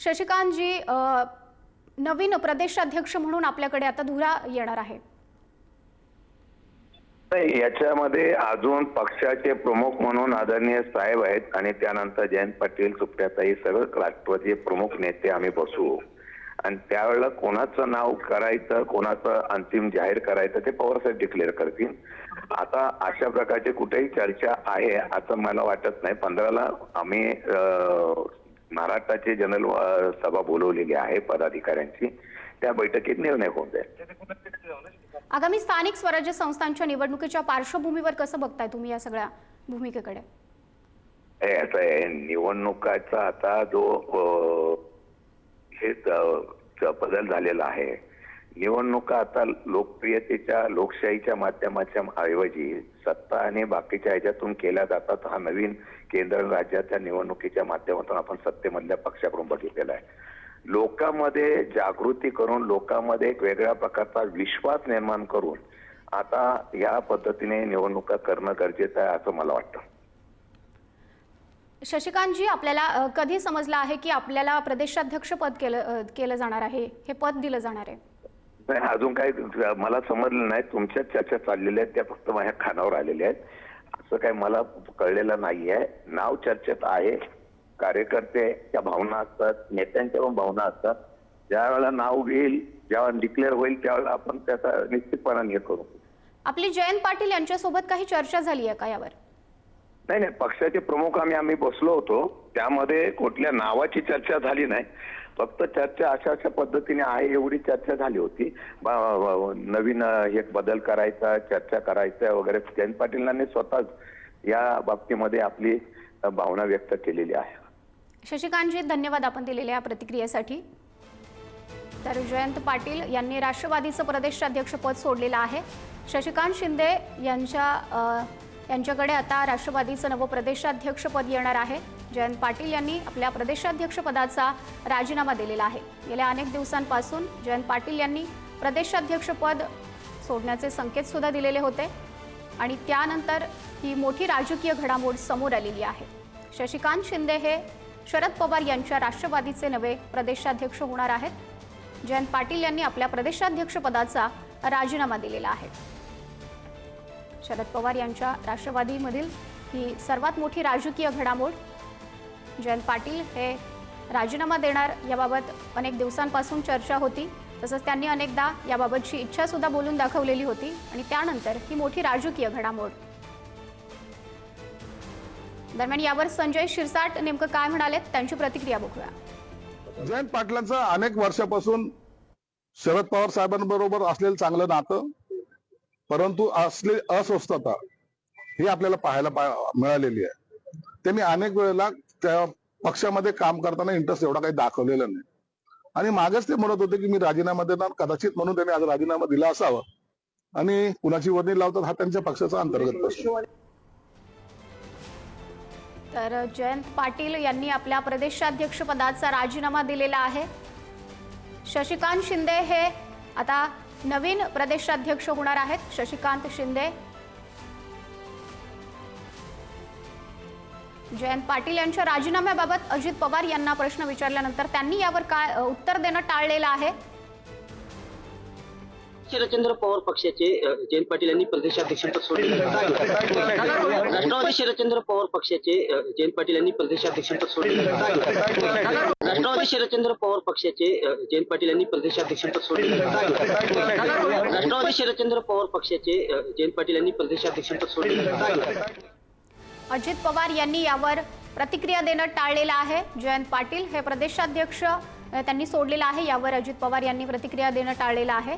शशिकांतजी, नवीन प्रदेशाध्यक्ष म्हणून आपल्याकडे आता धुरा येणार आहे. याच्यामध्ये अजून पक्षाचे प्रमुख म्हणून आदरणीय साहेब आहेत आणि त्यानंतर जयंत पाटील, सुप्रियाताई, सगळे राष्ट्रवादी प्रमुख नेते आम्ही बसू आणि त्यावेळेला कोणाचं नाव करायचं, कोणाचं अंतिम जाहीर करायचं ते पवारसाहेब डिक्लेअर करतील. आता अशा प्रकारची कुठेही चर्चा आहे असं मला वाटत नाही. 15ला आम्ही महाराष्ट्राची जनरल सभा बोलवलेली आहे पदाधिकाऱ्यांची, त्या बैठकीत निर्णय होऊन जाईल. आगामी स्थानिक स्वराज्य संस्थांच्या निवडणुकीच्या पार्श्वभूमीवर कसं बघताय तुम्ही या सगळ्या भूमिकेकडे? असं आहे, निवडणुकाचा आता जो हे बदल झालेला आहे. निवडणुका आता लोकप्रियतेच्या, लोकशाहीच्या माध्यमाच्या ऐवजी सत्ता आणि बाकीच्या ह्याच्यातून केल्या जातात. हा नवीन केंद्र राज्याच्या निवडणुकीच्या माध्यमातून आपण सत्तेमधल्या पक्षाकडून बघितलेला आहे. लोकांमध्ये जागृती करून, लोकांमध्ये एक वेगळ्या प्रकारचा विश्वास निर्माण करून आता या पद्धतीने निवडणुका करणं गरजेचं आहे असं मला वाटतं. शशिकांतजी, आपल्याला कधी समजलं आहे की आपल्याला प्रदेशाध्यक्ष पद केलं जाणार आहे, हे पद दिलं जाणार आहे? नाही, अजून काही मला समजलं नाही. तुमच्या चर्चा चाललेल्या आहेत त्या फक्त माझ्या कानावर आलेल्या आहेत. असं काही मला कळलेलं नाहीये. नाव चर्चेत आहे. कार्यकर्त्याच्या भावना असतात, नेत्यांच्या पण भावना असतात. ज्या वेळेला नाव येईल, जेव्हा डिक्लेअर होईल त्यावेळेला आपण त्याचा निश्चितपणाने हे करू. आपली जयंत पाटील यांच्यासोबत काही चर्चा झाली आहे का यावर? नाही, पक्षाचे प्रमुख आम्ही बसलो होतो. त्यामध्ये कुठल्या नावाची चर्चा झाली नाही. फक्त चर्चा अशा पद्धतीने आहे एवढी चर्चा झाली होती. नवीन एक बदल करायचा, चर्चा करायचा वगैरे. जयंत पाटीलांनी स्वतःच या बाबतीमध्ये आपली भावना व्यक्त केलेली आहे. शशिकांतजी, धन्यवाद आपण दिलेल्या प्रतिक्रियेसाठी. तर जयंत पाटील यांनी राष्ट्रवादीचं प्रदेशाध्यक्षपद सोडलेलं आहे. शशिकांत शिंदे यांच्याकडे आता राष्ट्रवादीचं नवं प्रदेशाध्यक्षपद येणार आहे. जयंत पाटील यांनी आपल्या प्रदेशाध्यक्षपदाचा राजीनामा दिलेला आहे. गेल्या अनेक दिवसांपासून जयंत पाटील यांनी प्रदेशाध्यक्षपद सोडण्याचे संकेत सुद्धा दिलेले होते आणि त्यानंतर ही मोठी राजकीय घडामोड समोर आलेली आहे. शशिकांत शिंदे हे शरद पवार यांच्या राष्ट्रवादीचे नवे प्रदेशाध्यक्ष होणार आहेत. जयंत पाटील यांनी आपल्या प्रदेशाध्यक्षपदाचा राजीनामा दिलेला आहे. शरद पवार यांच्या राष्ट्रवादीमधील ही सर्वात मोठी राजकीय घडामोड. जयंत पाटील हे राजीनामा देणार याबाबत अनेक दिवसांपासून चर्चा होती. तसंच त्यांनी अनेकदा याबाबतची इच्छा सुद्धा बोलून दाखवलेली होती आणि त्यानंतर ही मोठी राजकीय घडामोड. दरम्यान यावर संजय शिरसाट नेमकं काय म्हणाले त्यांची प्रतिक्रिया बघूया. जयंत पाटलांचं अनेक वर्षापासून शरद पवार साहेबांबरोबर असलेलं चांगलं नातं, परंतु असलेली अस्वस्थता ही आपल्याला पाहायला मिळालेली आहे. त्यांनी अनेक वेळेला त्या पक्षामध्ये काम करताना इंटरेस्ट एवढा काही दाखवलेला नाही आणि मागेच ते म्हणत होते की मी राजीनामा देणार, कदाचित म्हणून त्यांनी आज राजीनामा दिला असावा आणि कुणाची वर्णी लावतात हा त्यांच्या पक्षाचा अंतर्गत प्रश्न. तर जयंत पाटील यांनी आपल्या प्रदेशाध्यक्ष पदाचा राजीनामा दिलेला आहे. शशिकांत शिंदे हे आता नवीन प्रदेशाध्यक्ष होणार आहेत. शशिकांत शिंदे जयंत पाटील यांच्या राजीनाम्याबाबत अजित पवार यांना प्रश्न विचारल्यानंतर त्यांनी यावर काय उत्तर देणं टाळलेलं आहे. शरदचंद्र पवार पक्षाचे जयंत पाटील यांनी प्रदेशाध्यक्षपद सोडले. राष्ट्रवादी शरदचंद्र पवार पक्षाचे जयंत पाटील यांनी प्रदेशाध्यक्षपद सोडले. राष्ट्रवादी शरदचंद्र पवार पक्षाचे जयंत पाटील यांनी प्रदेशाध्यक्षपद सोडले. राष्ट्रवादी शरदचंद्र पवार पक्षाचे जयंत पाटील यांनी प्रदेशाध्यक्षपद सोडले. अजित पवार यांनी यावर प्रतिक्रिया देणं टाळलेलं आहे. जयंत पाटील हे प्रदेशाध्यक्ष त्यांनी सोडलेलं आहे. यावर अजित पवार यांनी प्रतिक्रिया देणं टाळलेलं आहे.